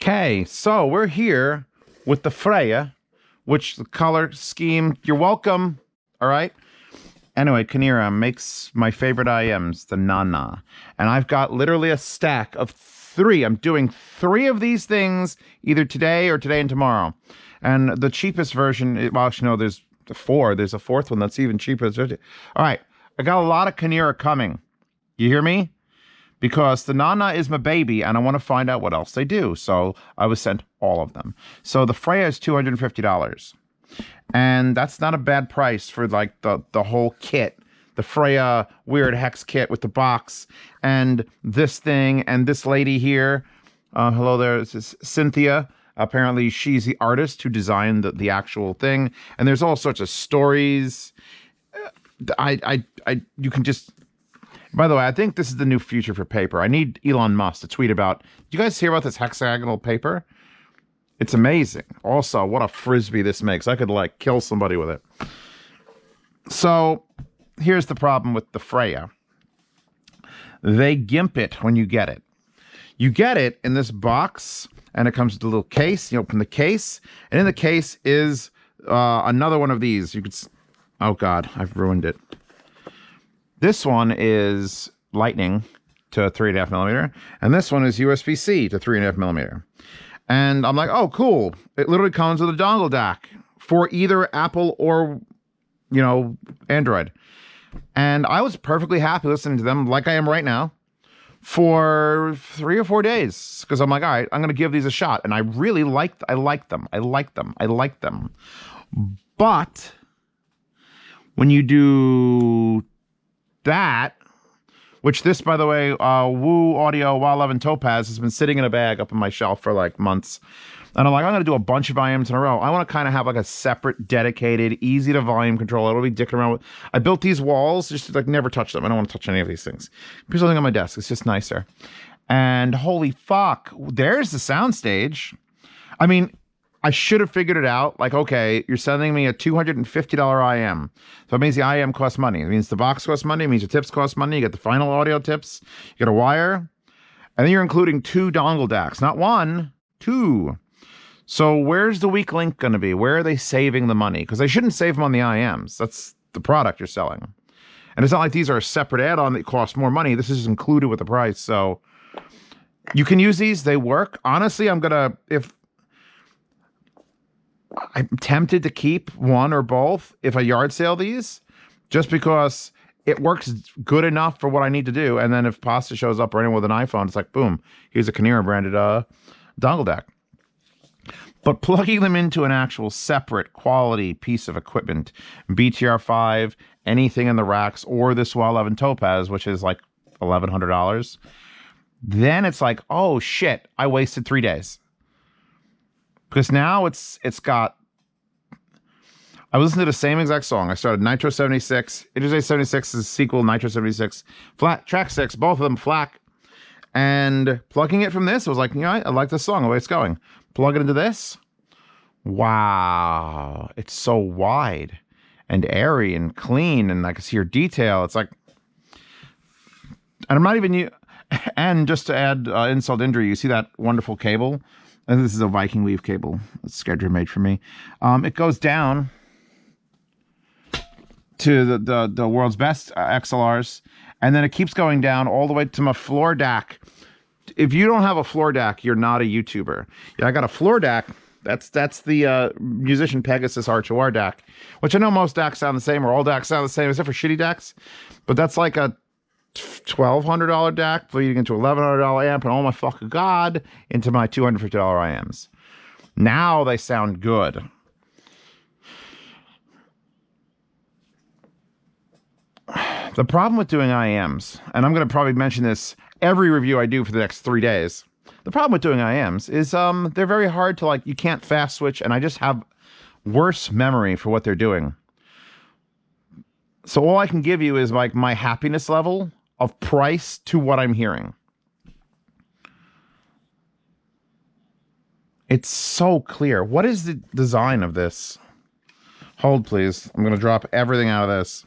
Okay, so we're here with the Freya, which the color scheme, you're welcome. All right. Anyway, Kinera makes my favorite IMs, the Nana. And I've got literally a stack of 3. I'm doing 3 of these things either today or today and tomorrow. And the cheapest version, well, actually, no, there's 4. There's a 4th one that's even cheaper. All right. I got a lot of Kinera coming. You hear me? Because the Nana is my baby, and I want to find out what else they do. So I was sent all of them. So the Freya is $250. And that's not a bad price for like the whole kit. The Freya weird hex kit with the box and this thing and this lady here. Hello there, this is Cynthia. Apparently she's the artist who designed the actual thing. And there's all sorts of stories. You can just... By the way, I think this is the new future for paper. I need Elon Musk to tweet about... Do you guys hear about this hexagonal paper? It's amazing. Also, what a frisbee this makes. I could, like, kill somebody with it. So, here's the problem with the Freya. They gimp it when you get it. You get it in this box, and it comes with a little case. You open the case, and in the case is another one of these. You could... Oh, God, I've ruined it. This one is lightning to 3.5 millimeter, and this one is USB-C to 3.5 millimeter. And I'm like, oh, cool. It literally comes with a dongle DAC for either Apple or, you know, Android. And I was perfectly happy listening to them like I am right now for 3 or 4 days. Because I'm like, all right, I'm going to give these a shot. And I really like them. But when you do that, which this, by the way, Woo Audio, Wild 11 Topaz has been sitting in a bag up on my shelf for like months. And I'm like, I'm going to do a bunch of IMs in a row. I want to kind of have like a separate, dedicated, easy to volume control. I don't be dicking around with. I built these walls just to like never touch them. I don't want to touch any of these things. Put something on my desk. It's just nicer. And holy fuck, there's the soundstage. I mean, I should have figured it out. Like, okay, you're sending me a $250 IM. So it means the IM costs money. It means the box costs money. It means the tips cost money. You get the final audio tips. You get a wire. And then you're including 2 dongle DACs. Not 1, 2. So where's the weak link going to be? Where are they saving the money? Because they shouldn't save them on the IMs. That's the product you're selling. And it's not like these are a separate add-on that costs more money. This is included with the price. So you can use these. They work. Honestly, I'm tempted to keep one or both if I yard sale these, just because it works good enough for what I need to do. And then if Pasta shows up or anyone with an iPhone, it's like, boom, here's a Kinera branded dongle DAC. But plugging them into an actual separate quality piece of equipment, BTR5, anything in the racks, or this Wild 11 Topaz, which is like $1,100, then it's like, oh shit, I wasted 3 days. Because now it's got... I listened to the same exact song. I started Nitro 76. Interstate 76 is a sequel, Nitro 76. Flat, track 6, both of them FLAC. And plugging it from this, I was like, you know, I like this song, the way it's going. Plug it into this. Wow. It's so wide and airy and clean, and I can see your detail. It's like... And I'm not even... And just to add insult to injury, you see that wonderful cable? And this is a Viking Weave cable. It's Schedule made for me. It goes down to the world's best XLRs, and then it keeps going down all the way to my floor DAC. If you don't have a floor DAC, you're not a YouTuber. Yeah, I got a floor DAC. That's the Musician Pegasus R2R DAC, which I know most DACs sound the same, or all DACs sound the same, except for shitty DACs. But that's like a $1,200 DAC bleeding into $1,100 amp, and oh my fucking god, into my $250 IMs. Now they sound good. The problem with doing IMs, and I'm going to probably mention this every review I do for the next 3 days. The problem with doing IMs is they're very hard to, like, you can't fast switch, and I just have worse memory for what they're doing. So all I can give you is like my happiness level of price to what I'm hearing. It's so clear. What is the design of this? Hold, please. I'm going to drop everything out of this.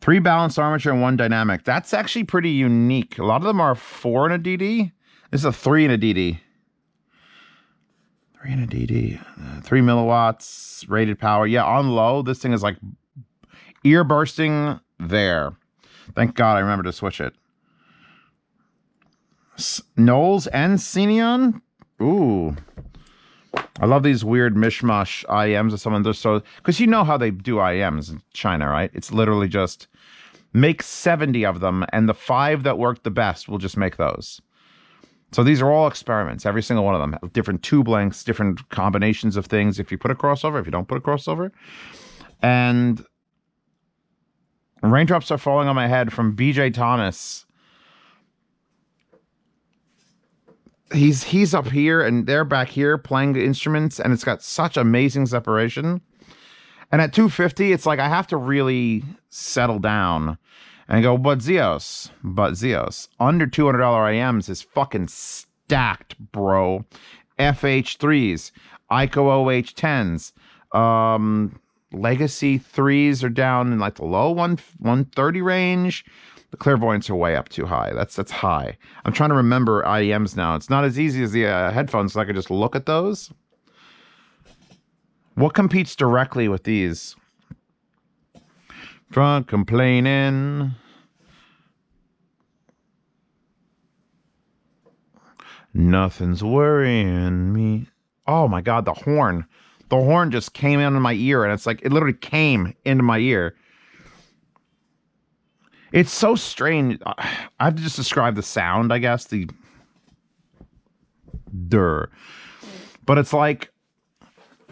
3 balanced armature and 1 dynamic. That's actually pretty unique. A lot of them are 4 in a DD. This is a 3 in a DD. 3 in a DD. 3 milliwatts, rated power. Yeah, on low, this thing is like ear bursting there. Thank God I remember to switch it. Knowles and Xenon? Ooh. I love these weird mishmash IEMs of someone. They're so... Because you know how they do IEMs in China, right? It's literally just make 70 of them, and the 5 that work the best will just make those. So these are all experiments, every single one of them. Different tube lengths, different combinations of things. If you put a crossover, if you don't put a crossover. And raindrops are falling on my head from BJ Thomas. He's up here and they're back here playing the instruments, and it's got such amazing separation. And at 250, it's like I have to really settle down and go, but Zeos, under $200 IMs is fucking stacked, bro. FH3s, ICO OH10s, Legacy 3s are down in like the low 130 range. The clairvoyants are way up too high. That's high. I'm trying to remember IEMs now. It's not as easy as the headphones, so I can just look at those. What competes directly with these? Drunk complaining. Nothing's worrying me. Oh my God, the horn. The horn just came into my ear, and it's like, it literally came into my ear. It's so strange. I have to just describe the sound, I guess. But it's like,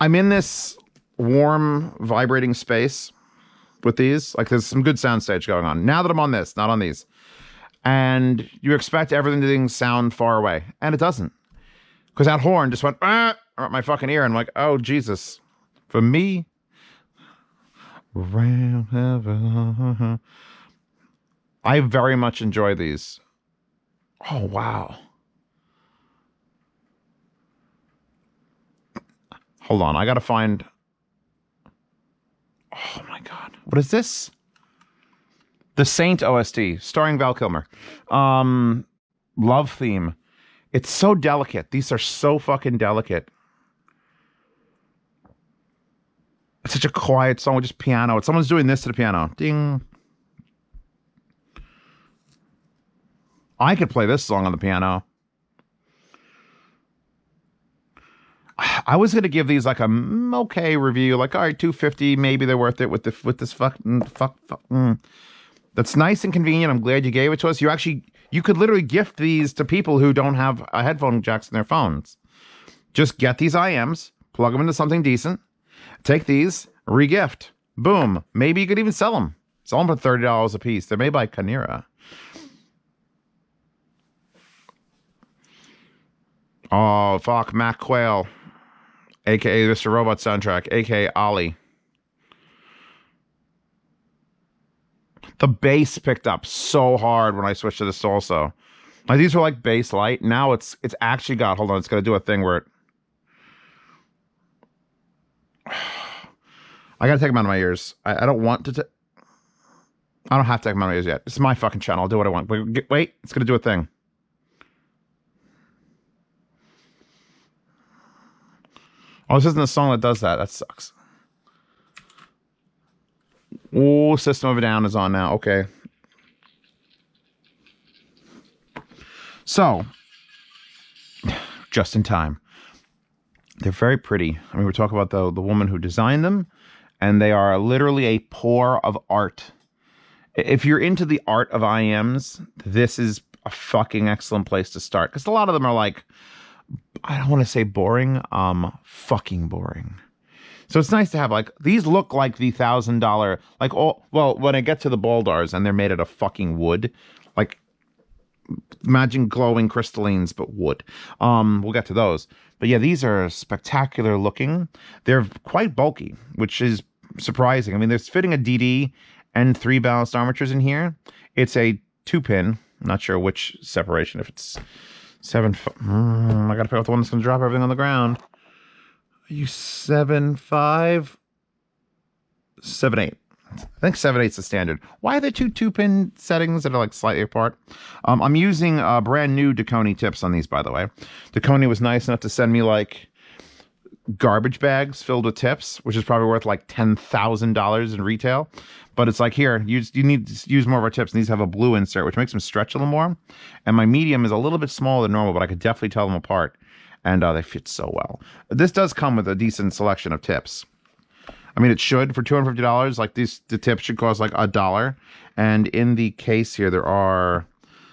I'm in this warm, vibrating space with these. Like, there's some good soundstage going on. Now that I'm on this, not on these. And you expect everything to sound far away. And it doesn't. Because that horn just went, at my fucking ear. And I'm like, oh, Jesus. For me. I very much enjoy these. Oh, wow. Hold on. I got to find... Oh, my God. What is this? The Saint OST, starring Val Kilmer. Love theme. It's so delicate. These are so fucking delicate. It's such a quiet song with just piano. Someone's doing this to the piano. Ding. I could play this song on the piano. I was going to give these like a okay review. Like, all right, 250, maybe they're worth it with this fuck. That's nice and convenient. I'm glad you gave it to us. You could literally gift these to people who don't have a headphone jacks in their phones. Just get these IMs, plug them into something decent, take these, regift. Boom. Maybe you could even sell them. Sell them for $30 a piece. They're made by Kinera. Oh, fuck. Mac Quayle, a.k.a. Mr. Robot Soundtrack, a.k.a. Ollie. The bass picked up so hard when I switched to this also. Like, these were like bass light. Now it's actually got... Hold on. It's going to do a thing where it... I got to take them out of my ears. I don't want to... I don't have to take them out of my ears yet. It's my fucking channel. I'll do what I want. Wait. It's going to do a thing. Oh, this isn't a song that does that. That sucks. Oh, System of a Down is on now. Okay. So, just in time. They're very pretty. I mean, we're talking about the woman who designed them, and they are literally a pour of art. If you're into the art of IEMs, this is a fucking excellent place to start. Because a lot of them are like, I don't want to say boring, fucking boring. So it's nice to have, like, these look like the $1,000, like, well, when I get to the Baldars and they're made out of fucking wood, like, imagine glowing crystallines, but wood. We'll get to those. But yeah, these are spectacular looking. They're quite bulky, which is surprising. I mean, there's fitting a DD and 3 balanced armatures in here. It's a 2-pin. I'm not sure which separation, if it's 7... I gotta figure out the one that's gonna drop everything on the ground. Are you 7.5? 7.8. I think 7/8 is the standard. Why are there two 2-pin settings that are like slightly apart? I'm using brand new Dakoni tips on these, by the way. Dakoni was nice enough to send me like garbage bags filled with tips, which is probably worth like $10,000 in retail. But it's like, here, you need to use more of our tips. And these have a blue insert, which makes them stretch a little more. And my medium is a little bit smaller than normal, but I could definitely tell them apart. And they fit so well. This does come with a decent selection of tips. I mean, it should. For $250, like the tips should cost like $1. And in the case here, there are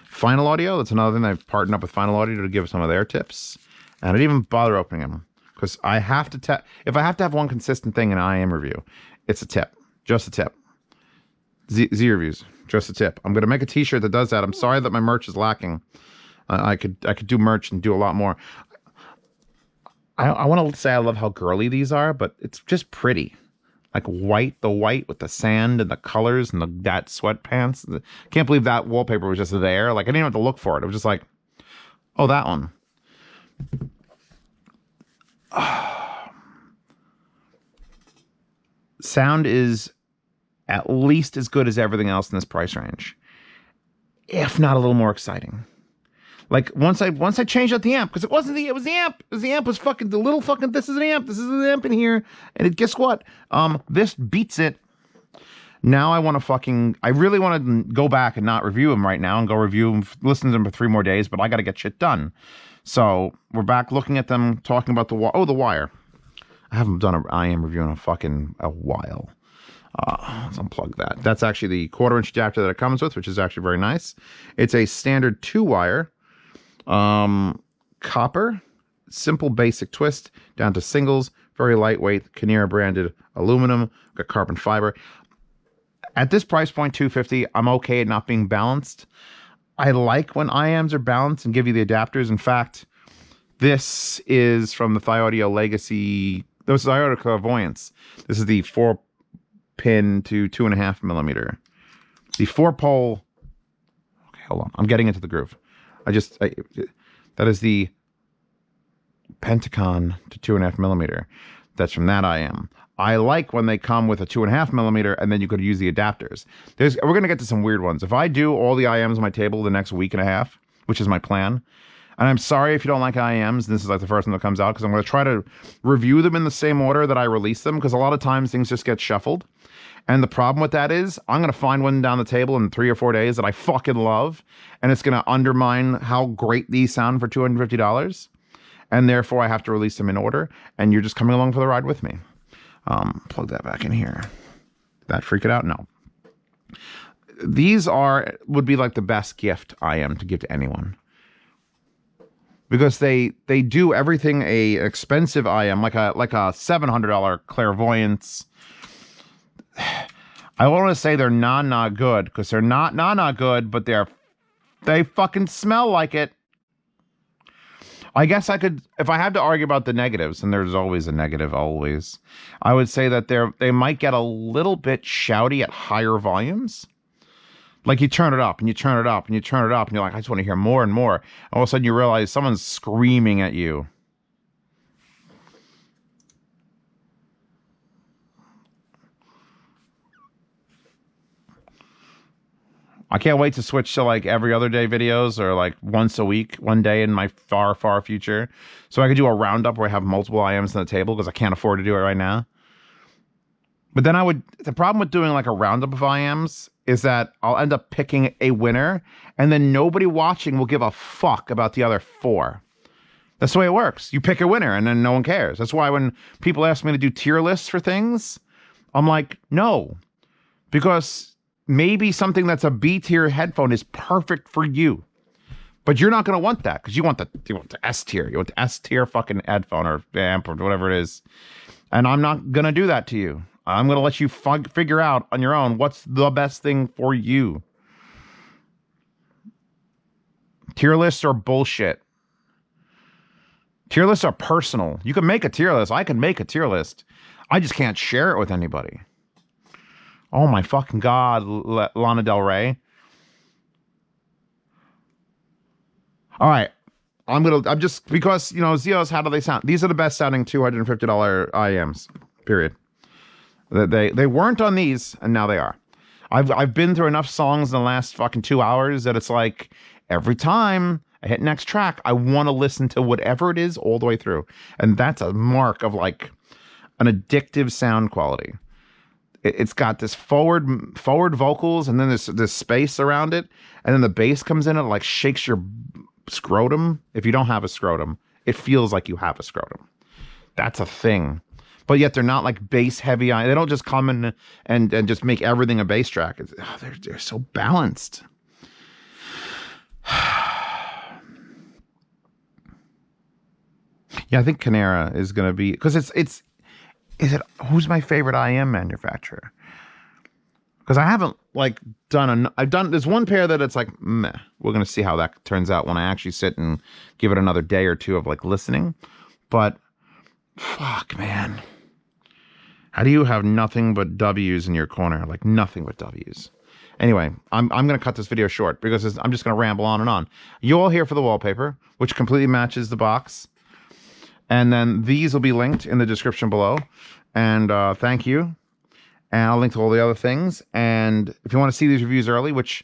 Final Audio. That's another thing. I've partnered up with Final Audio to give some of their tips. And I didn't even bother opening them. Because I have to if I have to have one consistent thing in an IM review, it's a tip. Just a tip. Z reviews. Just a tip. I'm going to make a t-shirt that does that. I'm sorry that my merch is lacking. I could do merch and do a lot more. I want to say I love how girly these are, but it's just pretty. Like the white with the sand and the colors and that sweatpants. Can't believe that wallpaper was just there. Like, I didn't have to look for it. It was just like, oh, that one. Sound is at least as good as everything else in this price range, if not a little more exciting. Like once I changed out the amp, because it was the amp. The amp was fucking the little fucking. This is an amp. This is an amp in here, and guess what? This beats it. Now I really want to go back and not review them right now and go review them, listen to them for 3 more days. But I got to get shit done. So we're back looking at them, talking about the wire. I haven't done an IM review in a while. Let's unplug that. That's actually the 1/4-inch adapter that it comes with, which is actually very nice. It's a standard 2-wire, copper, simple basic twist down to singles, very lightweight, Kinera branded aluminum, got carbon fiber. At this price point, $250, I'm okay at not being balanced. I like when IMs are balanced and give you the adapters. In fact, this is from the Thiodio Legacy. This is Thiodio Clairvoyance. This is the 4-pin to 2.5 millimeter. The 4-pole. Okay, hold on. I'm getting into the groove. That is the Pentacon to 2.5 millimeter. That's from that IM. I like when they come with a 2.5 millimeter and then you could use the adapters. We're going to get to some weird ones. If I do all the IMs on my table the next week and a half, which is my plan, and I'm sorry if you don't like IMs, this is like the first one that comes out, because I'm going to try to review them in the same order that I release them, because a lot of times things just get shuffled. And the problem with that is I'm going to find one down the table in 3 or 4 days that I fucking love, and it's going to undermine how great these sound for $250. And therefore I have to release them in order, and you're just coming along for the ride with me. Plug that back in here. Did that freak it out? No. These would be like the best gift IM to give to anyone. Because they do everything a expensive IM, like a $700 Clairvoyance. I want to say they're not good, because they're not good, but they fucking smell like it. I guess I could, if I had to argue about the negatives, and there's always a negative, always, I would say that they might get a little bit shouty at higher volumes. Like you turn it up, and you turn it up, and you turn it up, and you're like, I just want to hear more and more. All of a sudden you realize someone's screaming at you. I can't wait to switch to like every other day videos, or like once a week, one day in my far, far future. So I could do a roundup where I have multiple IMs on the table, because I can't afford to do it right now. But then the problem with doing like a roundup of IMs is that I'll end up picking a winner, and then nobody watching will give a fuck about the other 4. That's the way it works. You pick a winner and then no one cares. That's why when people ask me to do tier lists for things, I'm like, no, because maybe something that's a B tier headphone is perfect for you, but you're not going to want that, because you want the S tier. You want the S tier fucking headphone or amp or whatever it is. And I'm not going to do that to you. I'm going to let you figure out on your own what's the best thing for you. Tier lists are bullshit. Tier lists are personal. You can make a tier list. I can make a tier list. I just can't share it with anybody. Oh my fucking God, Lana Del Rey. All right. I'm just, because, Zeos, how do they sound? These are the best sounding $250 IMs, period. They weren't on these, and now they are. I've been through enough songs in the last fucking 2 hours that it's like every time I hit next track, I want to listen to whatever it is all the way through. And that's a mark of like an addictive sound quality. It's got this forward vocals, and then this space around it, and then the bass comes in and it like shakes your scrotum. If you don't have a scrotum, it feels like you have a scrotum. That's a thing. But yet they're not like bass heavy. They don't just come in and just make everything a bass track. They're so balanced. Yeah, I think Kinera is going to be, because who's my favorite IM manufacturer? Because I haven't like there's one pair that it's like, meh. We're going to see how that turns out when I actually sit and give it another day or two of like listening. But fuck, man. How do you have nothing but W's in your corner? Like nothing but W's. Anyway, I'm going to cut this video short because I'm just going to ramble on and on. You all here for the wallpaper, which completely matches the box. And then these will be linked in the description below. And thank you. And I'll link to all the other things. And if you want to see these reviews early, which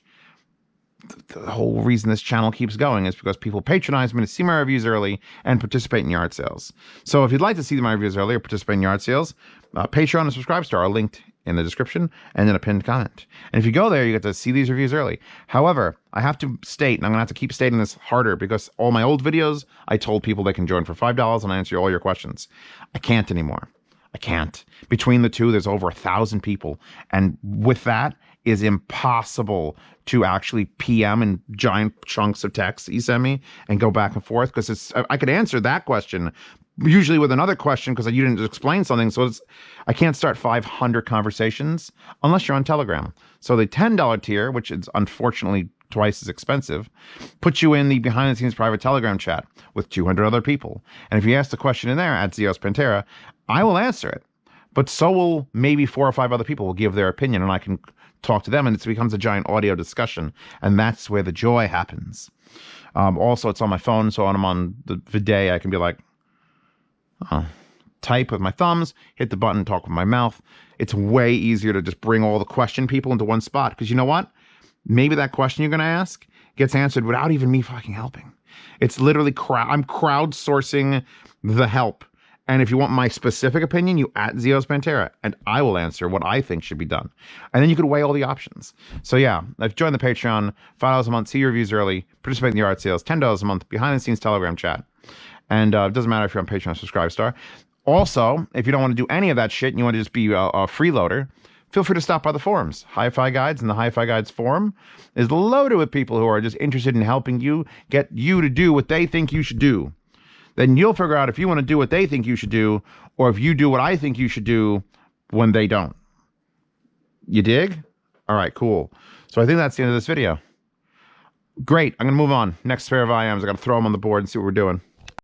the whole reason this channel keeps going is because people patronize me to see my reviews early and participate in yard sales. So if you'd like to see my reviews early or participate in yard sales, Patreon and Subscribe Star are linked in the description and in a pinned comment. And if you go there, you get to see these reviews early. However, I have to state, and I'm going to have to keep stating this harder because all my old videos, I told people they can join for $5 and I answer all your questions. I can't anymore. I can't. Between the two, there's over 1,000 people. And with that, is impossible to actually PM in giant chunks of text that you send me and go back and forth, because I could answer that question usually with another question because you didn't explain something. So I can't start 500 conversations unless you're on Telegram. So the $10 tier, which is unfortunately twice as expensive, puts you in the behind the scenes private Telegram chat with 200 other people. And if you ask the question in there at Zeos Pantera, I will answer it. But so will maybe 4 or 5 other people will give their opinion, and I can talk to them, and it becomes a giant audio discussion, and that's where the joy happens. Also, it's on my phone, so when I'm on the day, I can be like, type with my thumbs, hit the button, talk with my mouth. It's way easier to just bring all the question people into one spot, because you know what? Maybe that question you're going to ask gets answered without even me fucking helping. It's literally I'm crowdsourcing the help. And if you want my specific opinion, you at Zeos Pantera, and I will answer what I think should be done. And then you could weigh all the options. So yeah, I've joined the Patreon, $5 a month, see your reviews early, participate in the yard sales, $10 a month, behind the scenes Telegram chat. And it doesn't matter if you're on Patreon or Subscribe Star. Also, if you don't want to do any of that shit and you want to just be a freeloader, feel free to stop by the forums. Hi-Fi Guides and the Hi-Fi Guides forum is loaded with people who are just interested in helping you get you to do what they think you should do. Then you'll figure out if you want to do what they think you should do, or if you do what I think you should do when they don't. You dig? All right, cool. So I think that's the end of this video. Great. I'm going to move on. Next pair of IMs. I got to throw them on the board and see what we're doing.